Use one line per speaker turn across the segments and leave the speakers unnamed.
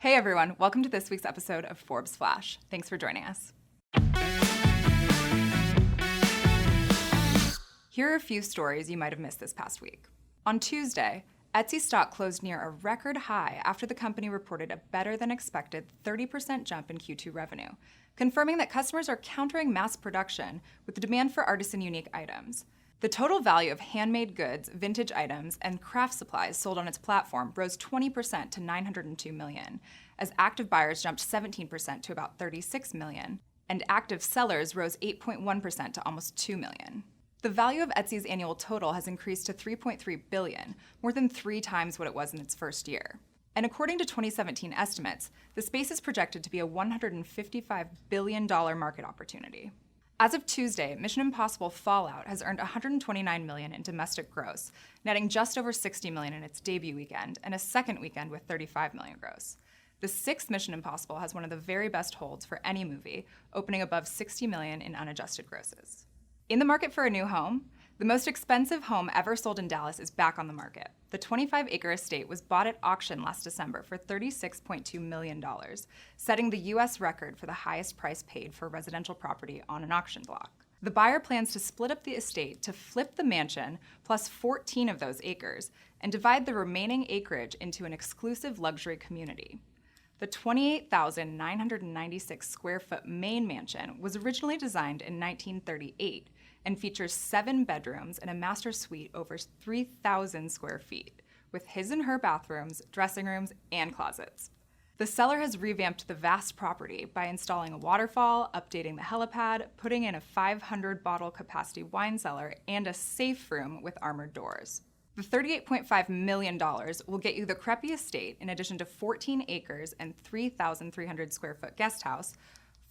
Hey everyone, welcome to this week's episode of Forbes Flash. Thanks for joining us. Here are a few stories you might have missed this past week. On Tuesday, Etsy stock closed near a record high after the company reported a better-than-expected 30% jump in Q2 revenue, confirming that customers are countering mass production with the demand for artisan unique items. The total value of handmade goods, vintage items, and craft supplies sold on its platform rose 20% to $902 million, as active buyers jumped 17% to about 36 million, and active sellers rose 8.1% to almost 2 million. The value of Etsy's annual total has increased to $3.3 billion, more than 3 times what it was in its first year. And according to 2017 estimates, the space is projected to be a $155 billion market opportunity. As of Tuesday, Mission Impossible Fallout has earned $129 million in domestic gross, netting just over $60 million in its debut weekend, and a second weekend with $35 million gross. The sixth Mission Impossible has one of the very best holds for any movie, opening above $60 million in unadjusted grosses. In the market for a new home, the most expensive home ever sold in Dallas is back on the market. The 25-acre estate was bought at auction last December for $36.2 million, setting the U.S. record for the highest price paid for a residential property on an auction block. The buyer plans to split up the estate to flip the mansion plus 14 of those acres and divide the remaining acreage into an exclusive luxury community. The 28,996 square foot main mansion was originally designed in 1938 and features 7 bedrooms and a master suite over 3,000 square feet, with his and her bathrooms, dressing rooms, and closets. The seller has revamped the vast property by installing a waterfall, updating the helipad, putting in a 500-bottle capacity wine cellar, and a safe room with armored doors. The $38.5 million will get you the Crepy estate in addition to 14 acres and 3,300 square foot guest house,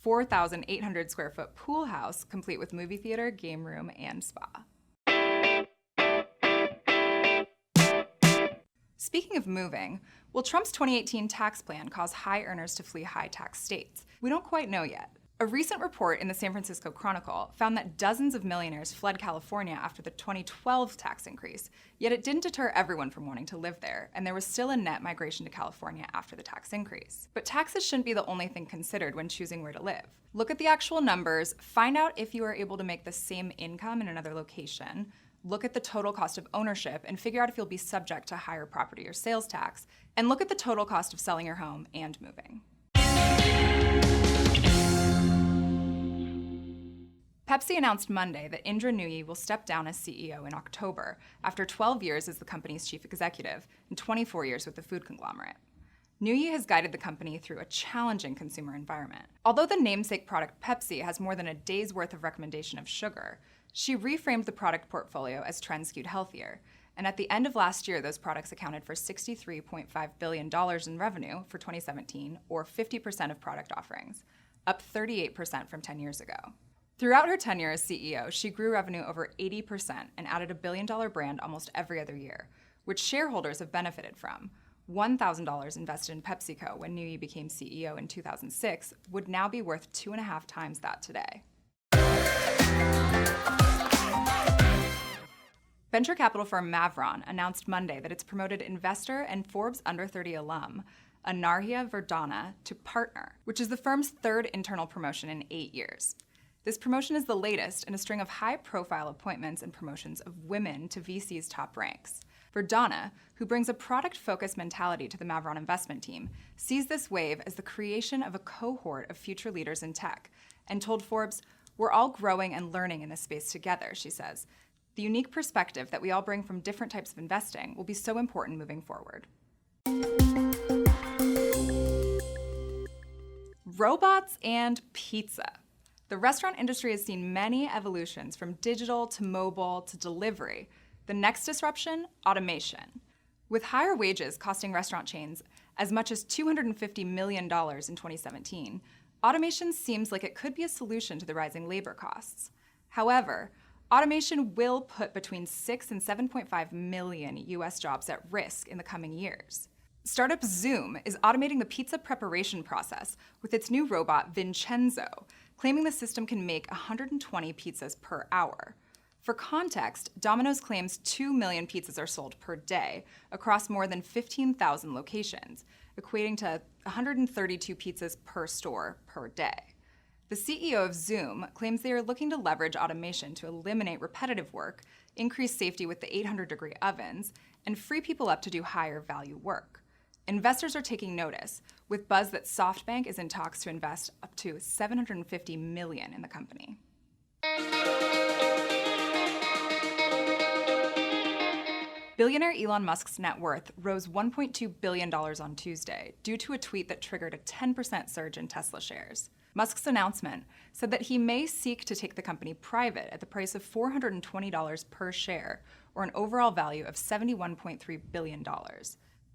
4,800 square foot pool house, complete with movie theater, game room, and spa. Speaking of moving, will Trump's 2018 tax plan cause high earners to flee high-tax states? We don't quite know yet. A recent report in the San Francisco Chronicle found that dozens of millionaires fled California after the 2012 tax increase, yet it didn't deter everyone from wanting to live there, and there was still a net migration to California after the tax increase. But taxes shouldn't be the only thing considered when choosing where to live. Look at the actual numbers, find out if you are able to make the same income in another location, look at the total cost of ownership and figure out if you'll be subject to higher property or sales tax, and look at the total cost of selling your home and moving. Pepsi announced Monday that Indra Nooyi will step down as CEO in October after 12 years as the company's chief executive and 24 years with the food conglomerate. Nooyi has guided the company through a challenging consumer environment. Although the namesake product Pepsi has more than a day's worth of recommendation of sugar, she reframed the product portfolio as trend-skewed healthier, and at the end of last year, those products accounted for $63.5 billion in revenue for 2017, or 50% of product offerings, up 38% from 10 years ago. Throughout her tenure as CEO, she grew revenue over 80% and added a billion-dollar brand almost every other year, which shareholders have benefited from. $1,000 invested in PepsiCo when Nooyi became CEO in 2006 would now be worth 2.5 times that today. Venture capital firm Mavron announced Monday that it's promoted investor and Forbes Under 30 alum, Anarhya Verdana, to partner, which is the firm's third internal promotion in 8 years. This promotion is the latest in a string of high-profile appointments and promotions of women to VC's top ranks. Verdana, who brings a product-focused mentality to the Mavron investment team, sees this wave as the creation of a cohort of future leaders in tech, and told Forbes, "We're all growing and learning in this space together," she says. "The unique perspective that we all bring from different types of investing will be so important moving forward." Robots and pizza. The restaurant industry has seen many evolutions from digital to mobile to delivery. The next disruption, automation. With higher wages costing restaurant chains as much as $250 million in 2017, automation seems like it could be a solution to the rising labor costs. However, automation will put between 6 and 7.5 million US jobs at risk in the coming years. Startup Zoom is automating the pizza preparation process with its new robot Vincenzo, claiming the system can make 120 pizzas per hour. For context, Domino's claims 2 million pizzas are sold per day across more than 15,000 locations, equating to 132 pizzas per store per day. The CEO of Zoom claims they are looking to leverage automation to eliminate repetitive work, increase safety with the 800-degree ovens, and free people up to do higher value work. Investors are taking notice, with buzz that SoftBank is in talks to invest up to $750 million in the company. Billionaire Elon Musk's net worth rose $1.2 billion on Tuesday due to a tweet that triggered a 10% surge in Tesla shares. Musk's announcement said that he may seek to take the company private at the price of $420 per share, or an overall value of $71.3 billion.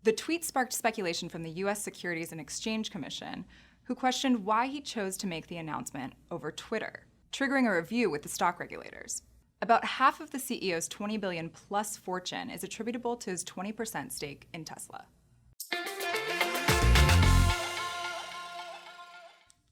The tweet sparked speculation from the U.S. Securities and Exchange Commission, who questioned why he chose to make the announcement over Twitter, triggering a review with the stock regulators. About half of the CEO's $20 billion plus fortune is attributable to his 20% stake in Tesla.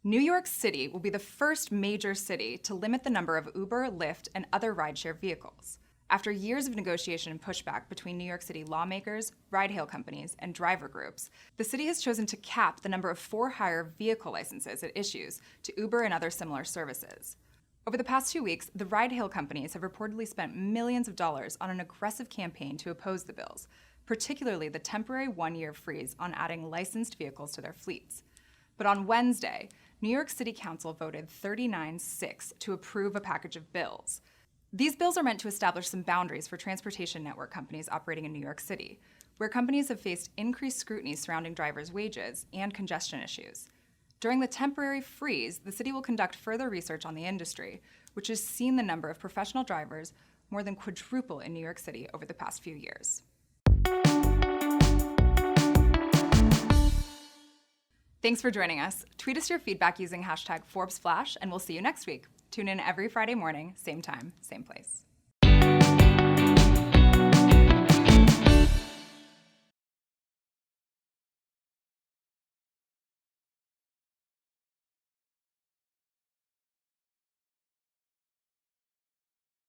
New York City will be the first major city to limit the number of Uber, Lyft, and other rideshare vehicles. After years of negotiation and pushback between New York City lawmakers, ride-hail companies, and driver groups, the city has chosen to cap the number of for-hire vehicle licenses it issues to Uber and other similar services. Over the past 2 weeks, the ride-hail companies have reportedly spent millions of dollars on an aggressive campaign to oppose the bills, particularly the temporary one-year freeze on adding licensed vehicles to their fleets. But on Wednesday, New York City Council voted 39-6 to approve a package of bills. These bills are meant to establish some boundaries for transportation network companies operating in New York City, where companies have faced increased scrutiny surrounding drivers' wages and congestion issues. During the temporary freeze, the city will conduct further research on the industry, which has seen the number of professional drivers more than quadruple in New York City over the past few years. Thanks for joining us. Tweet us your feedback using #ForbesFlash, and we'll see you next week. Tune in every Friday morning, same time, same place.